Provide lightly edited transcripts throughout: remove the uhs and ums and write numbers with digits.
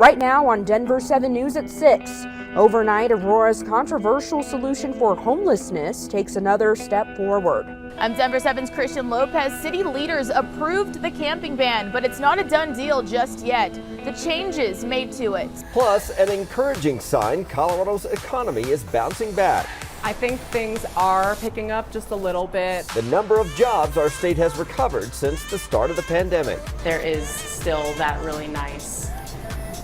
Right now on Denver 7 News at 6. Overnight, Aurora's controversial solution for homelessness takes another step forward. I'm Denver 7's Christian Lopez. City leaders approved the camping ban, but it's not a done deal just yet. The changes made to it. Plus, an encouraging sign, Colorado's economy is bouncing back. I think things are picking up just a little bit. The number of jobs our state has recovered since the start of the pandemic. There is still that really nice,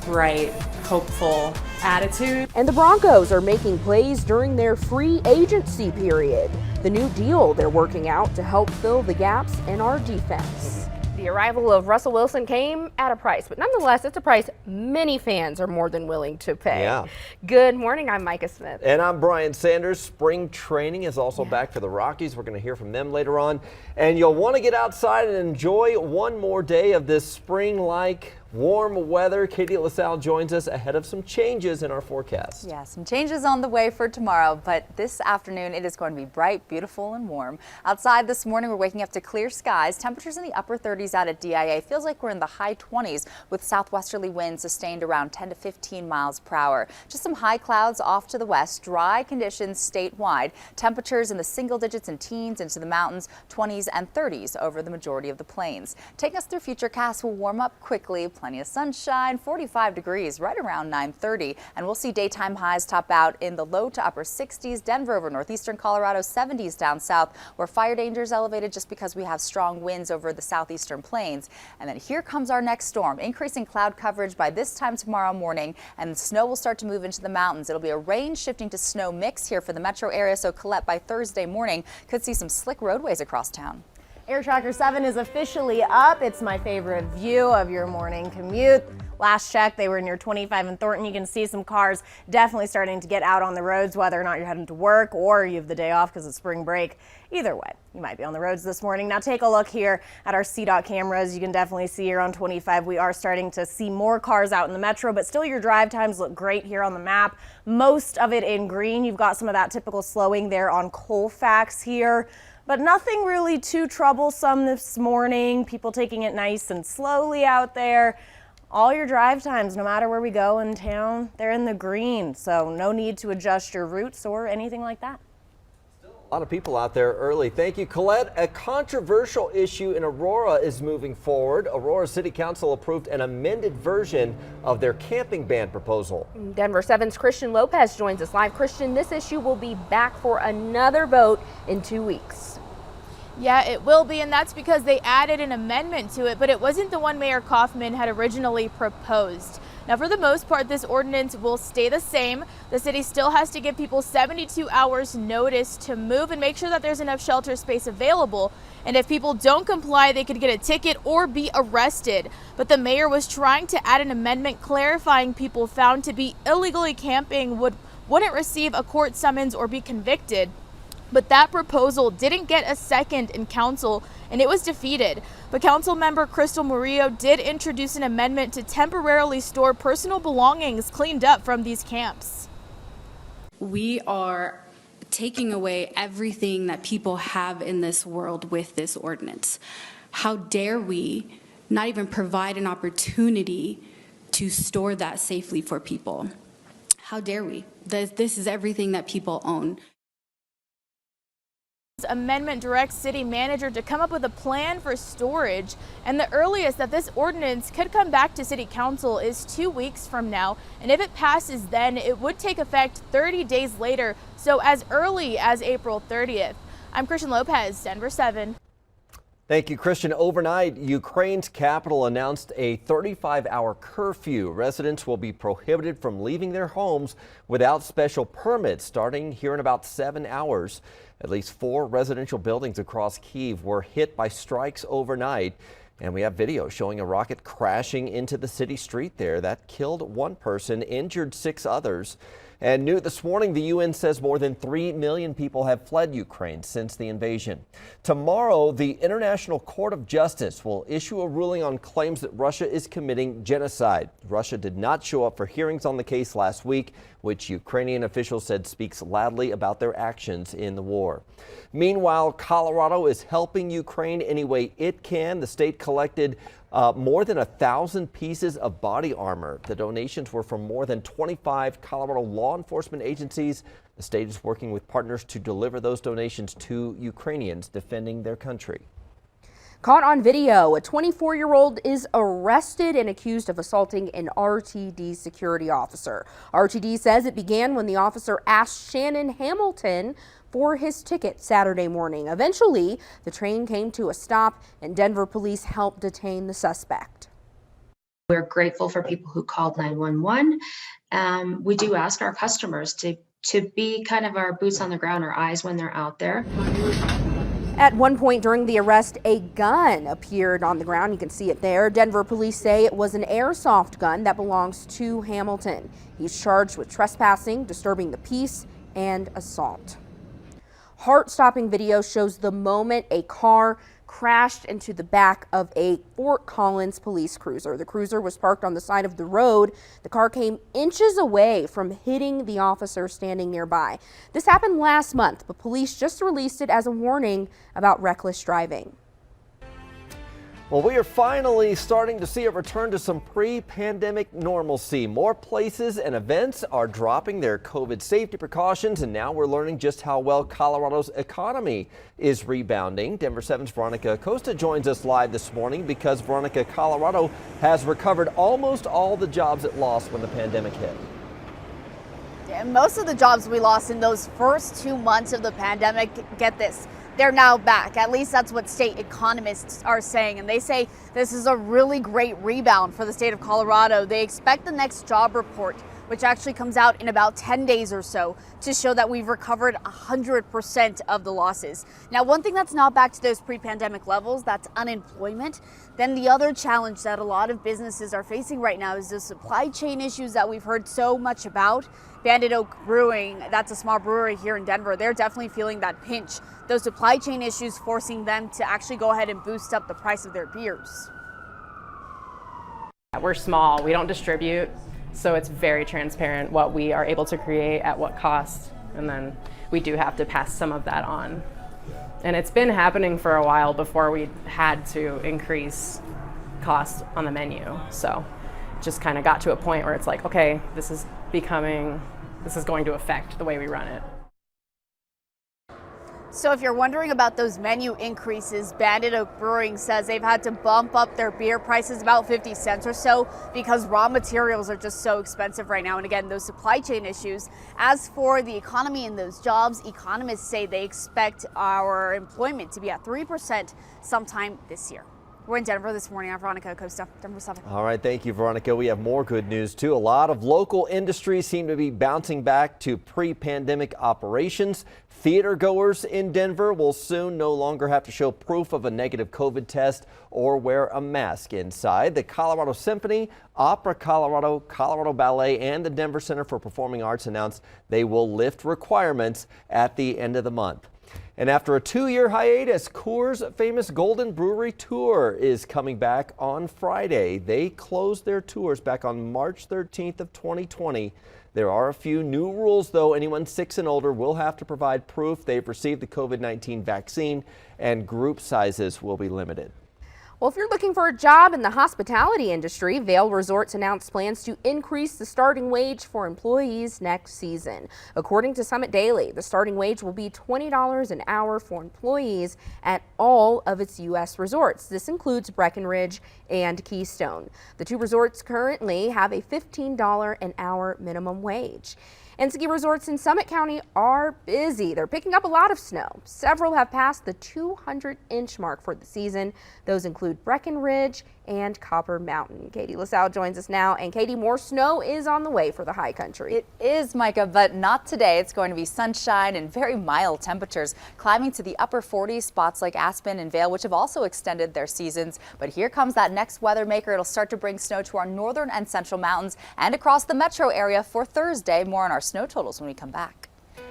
bright, hopeful attitude. And the Broncos are making plays during their free agency period. The new deal they're working out to help fill the gaps in our defense. The arrival of Russell Wilson came at a price, but nonetheless, it's a price many fans are more than willing to pay. Yeah. Good morning, I'm Micah Smith. And I'm Brian Sanders. Spring training is also back for the Rockies. We're going to hear from them later on. And you'll want to get outside and enjoy one more day of this spring-like warm weather. Katie LaSalle joins us ahead of some changes in our forecast. Yeah, some changes on the way for tomorrow, but this afternoon it is going to be bright, beautiful, and warm. Outside this morning, we're waking up to clear skies. Temperatures in the upper 30s out at DIA. Feels like we're in the high 20s with southwesterly winds sustained around 10 to 15 miles per hour. Just some high clouds off to the west. Dry conditions statewide. Temperatures in the single digits and teens into the mountains, 20s and 30s over the majority of the plains. Taking us through Futurecast will warm up quickly. Plenty of sunshine, 45 degrees right around 9:30, and we'll see daytime highs top out in the low to upper 60s. Denver over northeastern Colorado, 70s down south, where fire danger is elevated just because we have strong winds over the southeastern plains. And then here comes our next storm, increasing cloud coverage by this time tomorrow morning, and snow will start to move into the mountains. It'll be a rain shifting to snow mix here for the metro area, so Colette by Thursday morning could see some slick roadways across town. Air Tracker 7 is officially up. It's my favorite view of your morning commute. Last check, they were near 25 and Thornton. You can see some cars definitely starting to get out on the roads, whether or not you're heading to work or you have the day off because it's spring break. Either way, you might be on the roads this morning. Now take a look here at our CDOT cameras. You can definitely see here on 25, we are starting to see more cars out in the metro, but still your drive times look great here on the map. Most of it in green. You've got some of that typical slowing there on Colfax here. But nothing really too troublesome this morning. People taking it nice and slowly out there. All your drive times, no matter where we go in town, they're in the green. So no need to adjust your routes or anything like that. A lot of people out there early. Thank you, Colette. A controversial issue in Aurora is moving forward. Aurora City Council approved an amended version of their camping ban proposal. Denver 7's Christian Lopez joins us live. Christian, this issue will be back for another vote in 2 weeks. Yeah, it will be, and that's because they added an amendment to it, but it wasn't the one Mayor Kaufman had originally proposed. Now, for the most part, this ordinance will stay the same. The city still has to give people 72 hours notice to move and make sure that there's enough shelter space available. And if people don't comply, they could get a ticket or be arrested. But the mayor was trying to add an amendment clarifying people found to be illegally camping wouldn't receive a court summons or be convicted. But that proposal didn't get a second in council and it was defeated. But council member Crystal Murillo did introduce an amendment to temporarily store personal belongings cleaned up from these camps. We are taking away everything that people have in this world with this ordinance. How dare we not even provide an opportunity to store that safely for people? How dare we? This is everything that people own. Amendment directs city manager to come up with a plan for storage, and the earliest that this ordinance could come back to city council is 2 weeks from now, and if it passes then it would take effect 30 days later, so as early as April 30th. I'm Christian Lopez, Denver 7. Thank you, Christian. Overnight, Ukraine's capital announced a 35-hour curfew. Residents will be prohibited from leaving their homes without special permits starting here in about 7 hours. At least 4 residential buildings across Kyiv were hit by strikes overnight. And we have video showing a rocket crashing into the city street there that killed 1 person, injured 6 others. And new this morning, the UN says more than 3 million people have fled Ukraine since the invasion. Tomorrow, the International Court of Justice will issue a ruling on claims that Russia is committing genocide. Russia did not show up for hearings on the case last week, which Ukrainian officials said speaks loudly about their actions in the war. Meanwhile, Colorado is helping Ukraine any way it can. The state collected more than 1,000 pieces of body armor. The donations were from more than 25 Colorado law enforcement agencies. The state is working with partners to deliver those donations to Ukrainians defending their country. Caught on video, a 24-year-old is arrested and accused of assaulting an RTD security officer. RTD says it began when the officer asked Shannon Hamilton for his ticket Saturday morning. Eventually, the train came to a stop and Denver police helped detain the suspect. We're grateful for people who called 911. We do ask our customers to be kind of our boots on the ground, our eyes when they're out there. At one point during the arrest, a gun appeared on the ground. You can see it there. Denver police say it was an airsoft gun that belongs to Hamilton. He's charged with trespassing, disturbing the peace, and assault. Heart-stopping video shows the moment a car crashed into the back of a Fort Collins police cruiser. The cruiser was parked on the side of the road. The car came inches away from hitting the officer standing nearby. This happened last month, but police just released it as a warning about reckless driving. Well, we are finally starting to see a return to some pre-pandemic normalcy. More places and events are dropping their COVID safety precautions, and now we're learning just how well Colorado's economy is rebounding. Denver 7's Veronica Acosta joins us live this morning because, Veronica, Colorado has recovered almost all the jobs it lost when the pandemic hit. And most of the jobs we lost in those first 2 months of the pandemic, get this, they're now back. At least that's what state economists are saying. And they say this is a really great rebound for the state of Colorado. They expect the next job report, which actually comes out in about 10 days or so, to show that we've recovered 100% of the losses. Now, one thing that's not back to those pre-pandemic levels, that's unemployment. Then the other challenge that a lot of businesses are facing right now is the supply chain issues that we've heard so much about. Bandit Oak Brewing, that's a small brewery here in Denver, they're definitely feeling that pinch. Those supply chain issues forcing them to actually go ahead and boost up the price of their beers. We're small, we don't distribute, so it's very transparent what we are able to create at what cost, and then we do have to pass some of that on. And it's been happening for a while before we had to increase costs on the menu, so it just kind of got to a point where it's like, okay, this is going to affect the way we run it. So if you're wondering about those menu increases, Bandit Oak Brewing says they've had to bump up their beer prices about 50 cents or so because raw materials are just so expensive right now. And again, those supply chain issues. As for the economy and those jobs, economists say they expect our employment to be at 3% sometime this year. We're in Denver this morning. I'm Veronica Acosta, Denver 7. All right, thank you, Veronica. We have more good news, too. A lot of local industries seem to be bouncing back to pre-pandemic operations. Theater goers in Denver will soon no longer have to show proof of a negative COVID test or wear a mask inside. The Colorado Symphony, Opera Colorado, Colorado Ballet, and the Denver Center for Performing Arts announced they will lift requirements at the end of the month. And after a 2-year hiatus, Coors' famous Golden Brewery Tour is coming back on Friday. They closed their tours back on March 13th of 2020. There are a few new rules, though. Anyone 6 and older will have to provide proof they've received the COVID-19 vaccine, and group sizes will be limited. Well, if you're looking for a job in the hospitality industry, Vail Resorts announced plans to increase the starting wage for employees next season. According to Summit Daily, the starting wage will be $20 an hour for employees at all of its U.S. resorts. This includes Breckenridge and Keystone. The two resorts currently have a $15 an hour minimum wage. And ski resorts in Summit County are busy. They're picking up a lot of snow. Several have passed the 200-inch mark for the season. Those include Breckenridge and Copper Mountain. Katie LaSalle joins us now. And Katie, more snow is on the way for the high country. It is, Micah, but not today. It's going to be sunshine and very mild temperatures, climbing to the upper 40s, spots like Aspen and Vail, which have also extended their seasons. But here comes that next weather maker. It'll start to bring snow to our northern and central mountains and across the metro area for Thursday. More on our snow totals when we come back.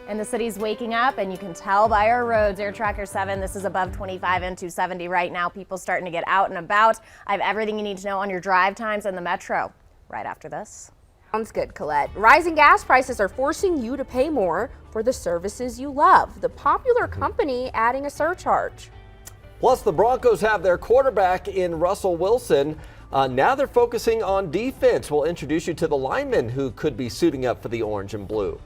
And the city's waking up, and you can tell by our roads. Air Tracker 7, this is above 25 and 270 right now. People starting to get out and about. I have everything you need to know on your drive times in the metro right after this. Sounds good, Colette. Rising gas prices are forcing you to pay more for the services you love. The Popular company adding a surcharge. Plus, the Broncos have their quarterback in Russell Wilson. Now they're focusing on defense. We'll introduce you to the linemen who could be suiting up for the orange and blue.